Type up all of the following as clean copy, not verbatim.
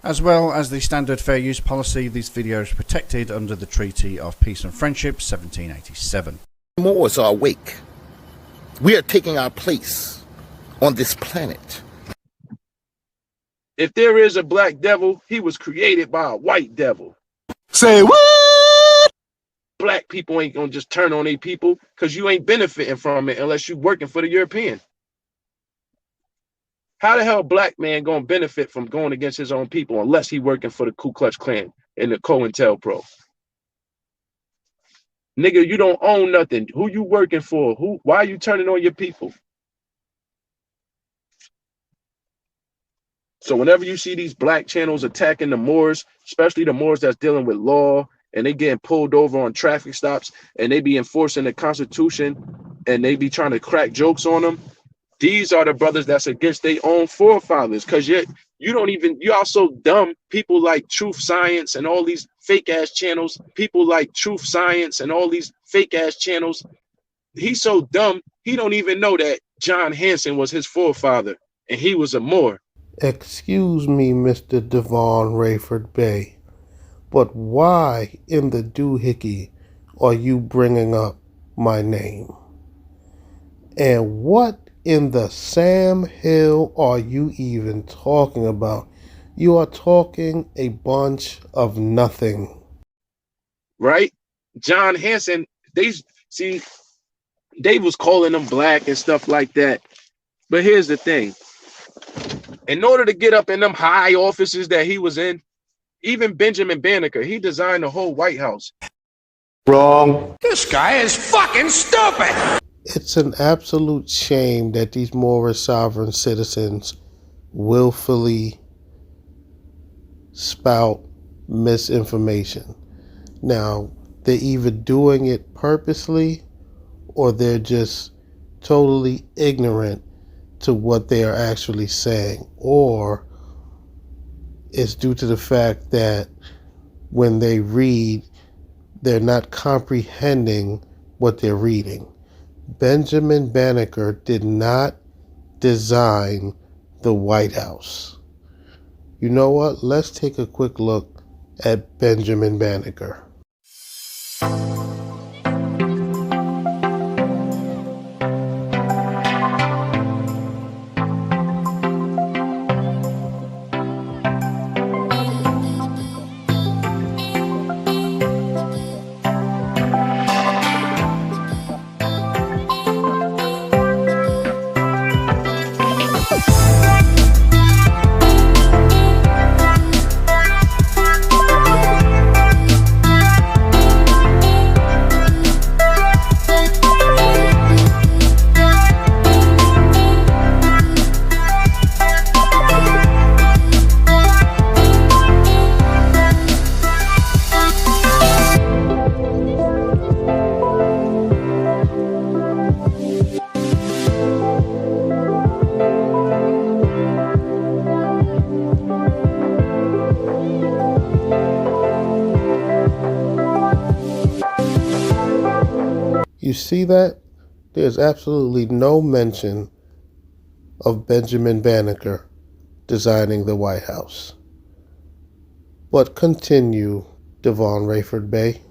As well as the standard fair use policy, this video is protected under the Treaty of Peace and Friendship 1787. Moors are awake. We are taking our place on this planet. If there is a black devil, he was created by a white devil. Say what? Black people ain't gonna just turn on their people because you ain't benefiting from it unless you working for the European. How the hell a black man gonna benefit from going against his own people unless he working for the Ku Klux Klan and the COINTELPRO? Nigga, you don't own nothing. Who you working for? Why are you turning on your people? So whenever you see these black channels attacking the Moors, especially the Moors that's dealing with law, and they getting pulled over on traffic stops, and they be enforcing the Constitution, and they be trying to crack jokes on them, these are the brothers that's against their own forefathers. Because you're also dumb. People like Truth Science and all these fake ass channels. He's so dumb, he don't even know that John Hanson was his forefather, and he was a Moor. Excuse me, Mr. Devon Rayford Bey, but why in the doohickey are you bringing up my name? And what in the Sam Hill are you even talking about? You are talking a bunch of nothing. Right? John Hanson, they was calling him black and stuff like that. But here's the thing. In order to get up in them high offices that he was in, even Benjamin Banneker, he designed the whole White House. Wrong. This guy is fucking stupid. It's an absolute shame that these Moorish sovereign citizens willfully spout misinformation. Now, they're either doing it purposely or they're just totally ignorant to what they are actually saying, or it's due to the fact that when they read, they're not comprehending what they're reading. Benjamin Banneker did not design the White House. You know what? Let's take a quick look at Benjamin Banneker. You see that? There's absolutely no mention of Benjamin Banneker designing the White House. But continue, Devon Rayford Bey.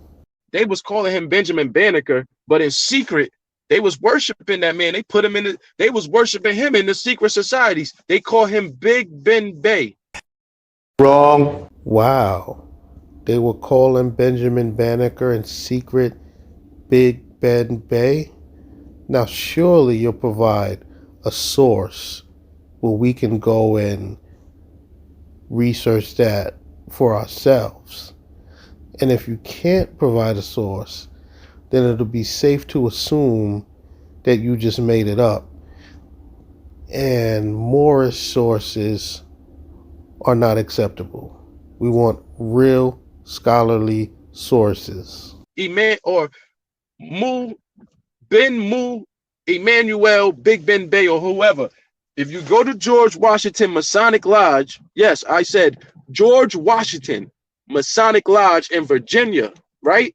They was calling him Benjamin Banneker, but in secret, they was worshiping that man. They was worshiping him in the secret societies. They call him Big Ben Bey. Wrong. Wow. They were calling Benjamin Banneker in secret Big Ben Bey? Now surely you'll provide a source where we can go and research that for ourselves. And if you can't provide a source, then it'll be safe to assume that you just made it up. And Moorish sources are not acceptable. We want real scholarly sources. Emmanuel, Big Ben Bey, or whoever. If you go to George Washington Masonic Lodge, yes, I said George Washington Masonic Lodge in Virginia, right?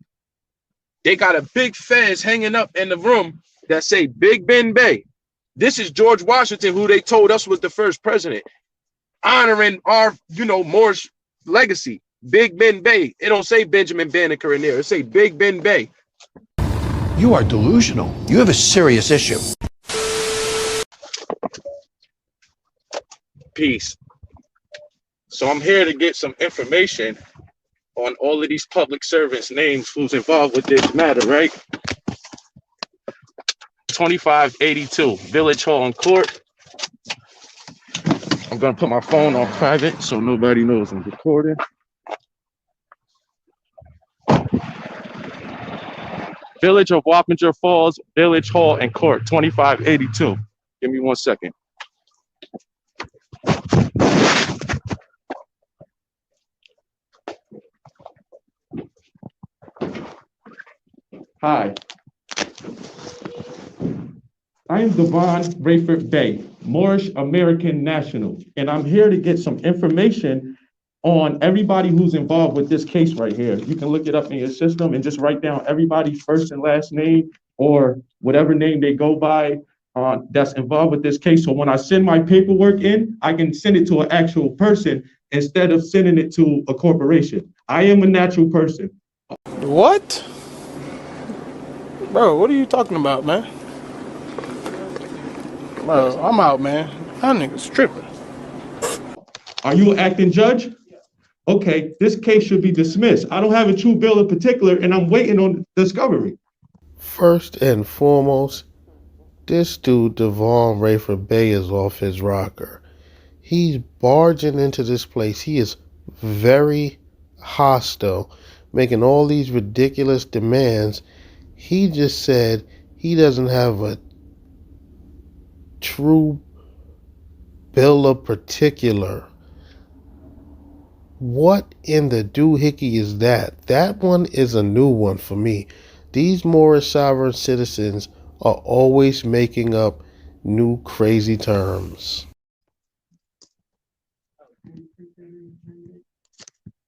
They got a big fez hanging up in the room that say Big Ben Bey. This is George Washington, who they told us was the first president. honoring our, Moorish legacy. Big Ben Bey. It don't say Benjamin Banneker in there. It say Big Ben Bey. You are delusional. You have a serious issue. Peace. So I'm here to get some information on all of these public servants' names who's involved with this matter, right? 2582 Village Hall and Court. I'm gonna put my phone on private so nobody knows I'm recording. Village of Wappinger Falls, Village Hall and Court, 2582. Give me 1 second. Hi. I am Devon Rayford Bey, Moorish American national, and I'm here to get some information on everybody who's involved with this case right here. You can look it up in your system and just write down everybody's first and last name or whatever name they go by that's involved with this case. So when I send my paperwork in, I can send it to an actual person instead of sending it to a corporation. I am a natural person. What? Bro, what are you talking about, man? Bro, I'm out, man. That nigga's tripping. Are you an acting judge? Okay, this case should be dismissed. I don't have a true bill in particular, and I'm waiting on discovery. First and foremost, this dude, Devon Rayford Bey, is off his rocker. He's barging into this place. He is very hostile, making all these ridiculous demands. He just said he doesn't have a true bill of particular. What in the doohickey is that? That one is a new one for me. These Moorish sovereign citizens are always making up new crazy terms.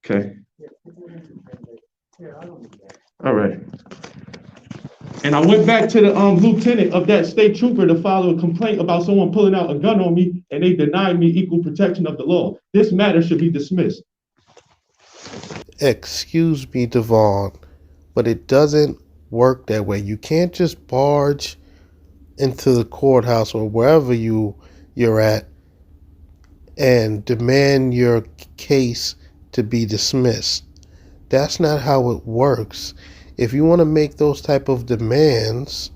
Okay. All right. And I went back to the lieutenant of that state trooper to file a complaint about someone pulling out a gun on me, and they denied me equal protection of the law. This matter should be dismissed. Excuse me, Devon, but it doesn't work that way. You can't just barge into the courthouse or wherever you're at and demand your case to be dismissed. That's not how it works. If you want to make those type of demands,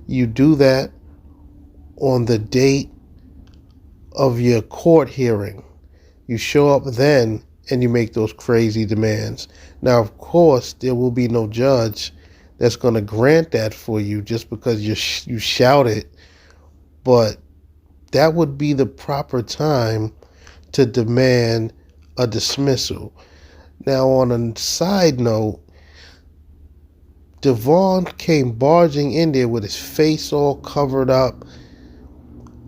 you do that on the date of your court hearing. You show up then and you make those crazy demands. Now, of course, there will be no judge that's going to grant that for you just because you shout it, but that would be the proper time to demand a dismissal. Now, on a side note, Devon came barging in there with his face all covered up,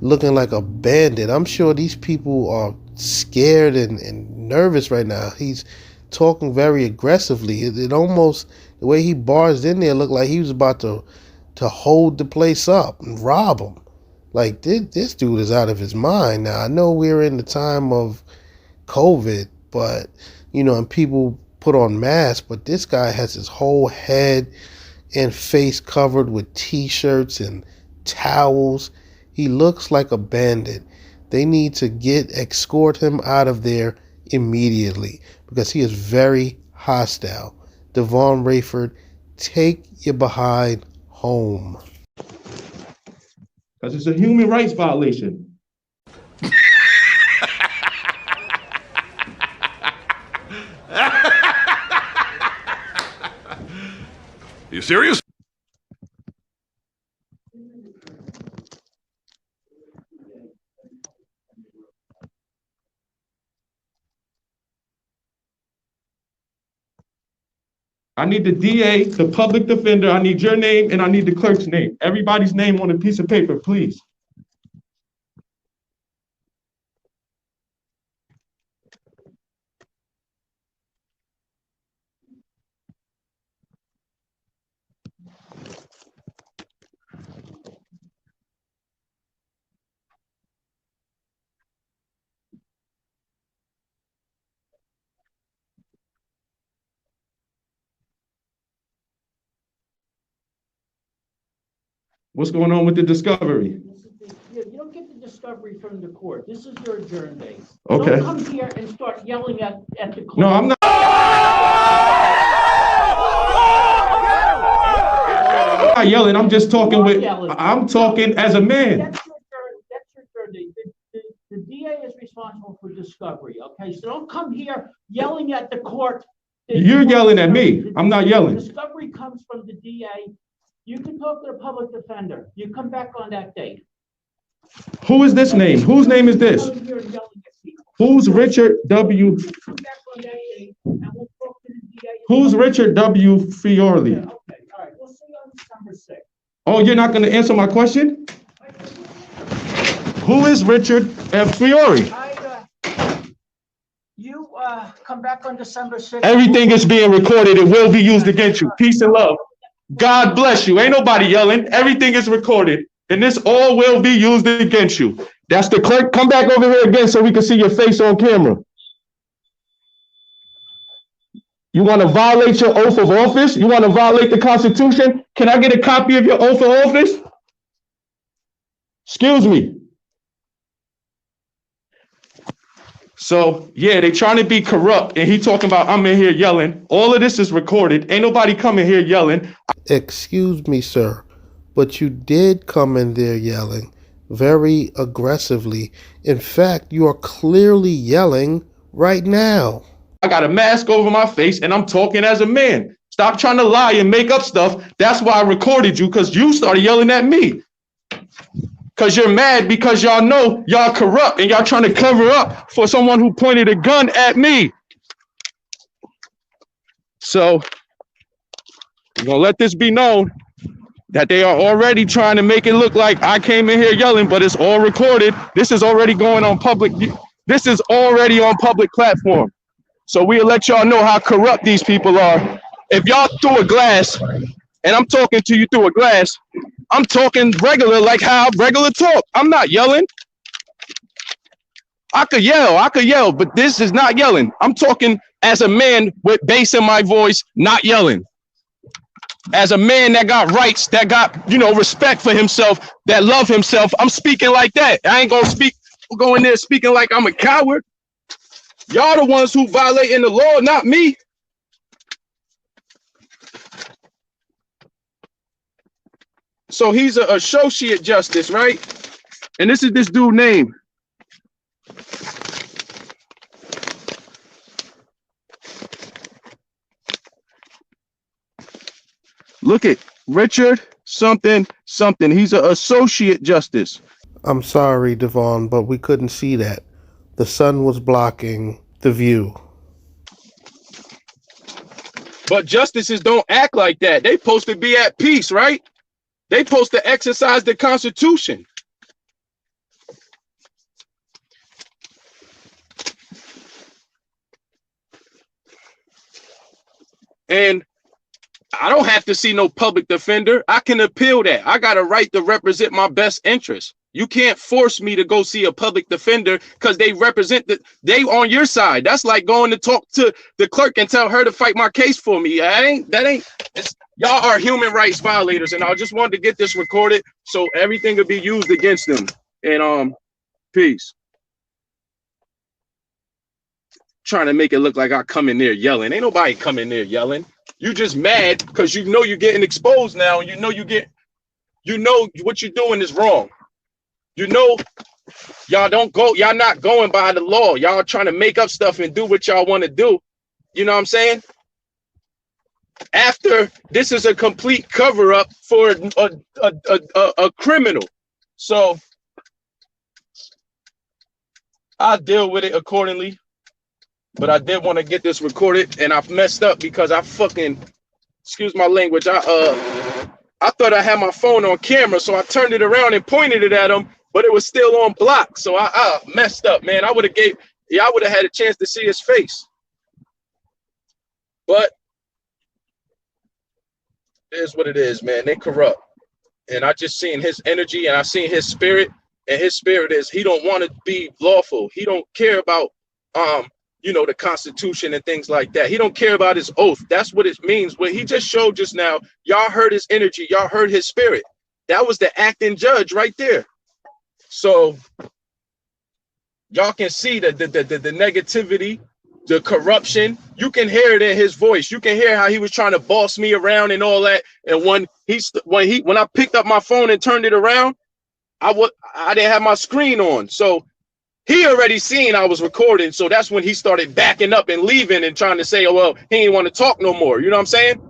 looking like a bandit. I'm sure these people are scared and nervous right now. He's talking very aggressively. It almost, the way he barged in there, looked like he was about to hold the place up and rob them. Like, this dude is out of his mind. Now, I know we're in the time of COVID, but, and people put on masks, but this guy has his whole head and face covered with t-shirts and towels. He looks like a bandit. They need to escort him out of there immediately because he is very hostile. Devon Rayford, take your behind home. Because it's a human rights violation. You serious? I need the DA, the public defender, I need your name, and I need the clerk's name. Everybody's name on a piece of paper, please. What's going on with the discovery? You don't get the discovery from the court. This is your adjourn date. Okay. Don't come here and start yelling at the court. No, I'm not. I'm not yelling. I'm just talking with. I'm talking as a man. That's your adjourn date. The DA is responsible for discovery. Okay, so don't come here yelling at the court. You're yelling at me. I'm not yelling. Discovery comes from the DA. You can talk to the public defender. You come back on that date. Who is this name? Whose name is this? Who's Richard W? Who's Richard W. Fiorli? Okay, all right. We'll see you on December 6th. Oh, you're not going to answer my question? Who is Richard F. Fiore? You come back on December 6th. Everything is being recorded. It will be used against you. Peace and love. God bless you. Ain't nobody yelling. Everything is recorded. And this all will be used against you. That's the clerk. Come back over here again so we can see your face on camera. You want to violate your oath of office? You want to violate the Constitution? Can I get a copy of your oath of office? Excuse me. So, yeah, they trying to be corrupt, and he talking about I'm in here yelling. All of this is recorded. Ain't nobody coming here yelling. Excuse me, sir, but you did come in there yelling very aggressively. In fact, you are clearly yelling right now. I got a mask over my face, and I'm talking as a man. Stop trying to lie and make up stuff. That's why I recorded you, because you started yelling at me. Because you're mad because y'all know y'all corrupt and y'all trying to cover up for someone who pointed a gun at me. So we're going to let this be known that they are already trying to make it look like I came in here yelling, but it's all recorded. This is already going on public. This is already on public platform. So we'll let y'all know how corrupt these people are. If y'all threw a glass and I'm talking to you through a glass, I'm talking regular, like how I regular talk. I'm not yelling. I could yell, but this is not yelling. I'm talking as a man with bass in my voice, not yelling. As a man that got rights, that got, respect for himself, that love himself, I'm speaking like that. I ain't gonna go in there speaking like I'm a coward. Y'all the ones who violating the law, not me. So he's an associate justice, right? And this is this dude's name. Look at Richard something. He's an associate justice. I'm sorry, Devon, but we couldn't see that. The sun was blocking the view. But justices don't act like that. They supposed to be at peace, right? They supposed to exercise the Constitution. And I don't have to see no public defender. I can appeal that. I got a right to represent my best interest. You can't force me to go see a public defender because they represent they on your side. That's like going to talk to the clerk and tell her to fight my case for me. Y'all are human rights violators, and I just wanted to get this recorded so everything will be used against them. And peace. Trying to make it look like I come in there yelling. Ain't nobody coming there yelling. You just mad because you know you're getting exposed now, and you know what you're doing is wrong. Y'all not going by the law. Y'all trying to make up stuff and do what y'all want to do. You know what I'm saying? After this is a complete cover up for a criminal. So I'll deal with it accordingly. But I did want to get this recorded, and I've messed up because I fucking, excuse my language, I thought I had my phone on camera, so I turned it around and pointed it at him, but it was still on block. So I messed up, man. I would have had a chance to see his face. But it is what it is, man. They corrupt. And I just seen his energy, and I seen his spirit, and his spirit is he don't want to be lawful. He don't care about the Constitution and things like that. He don't care about his oath. That's what it means. What he just showed just now, y'all heard his energy, y'all heard his spirit. That was the acting judge right there. So y'all can see the negativity, the corruption. You can hear it in his voice. You can hear how he was trying to boss me around and all that. And when I picked up my phone and turned it around, I didn't have my screen on. So he already seen I was recording. So that's when he started backing up and leaving and trying to say, oh, well, he ain't want to talk no more. You know what I'm saying?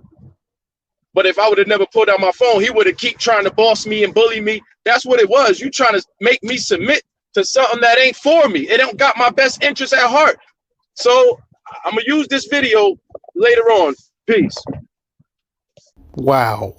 But if I would have never pulled out my phone, he would have keep trying to boss me and bully me. That's what it was. You trying to make me submit to something that ain't for me. It don't got my best interest at heart. So I'm going to use this video later on. Peace. Wow.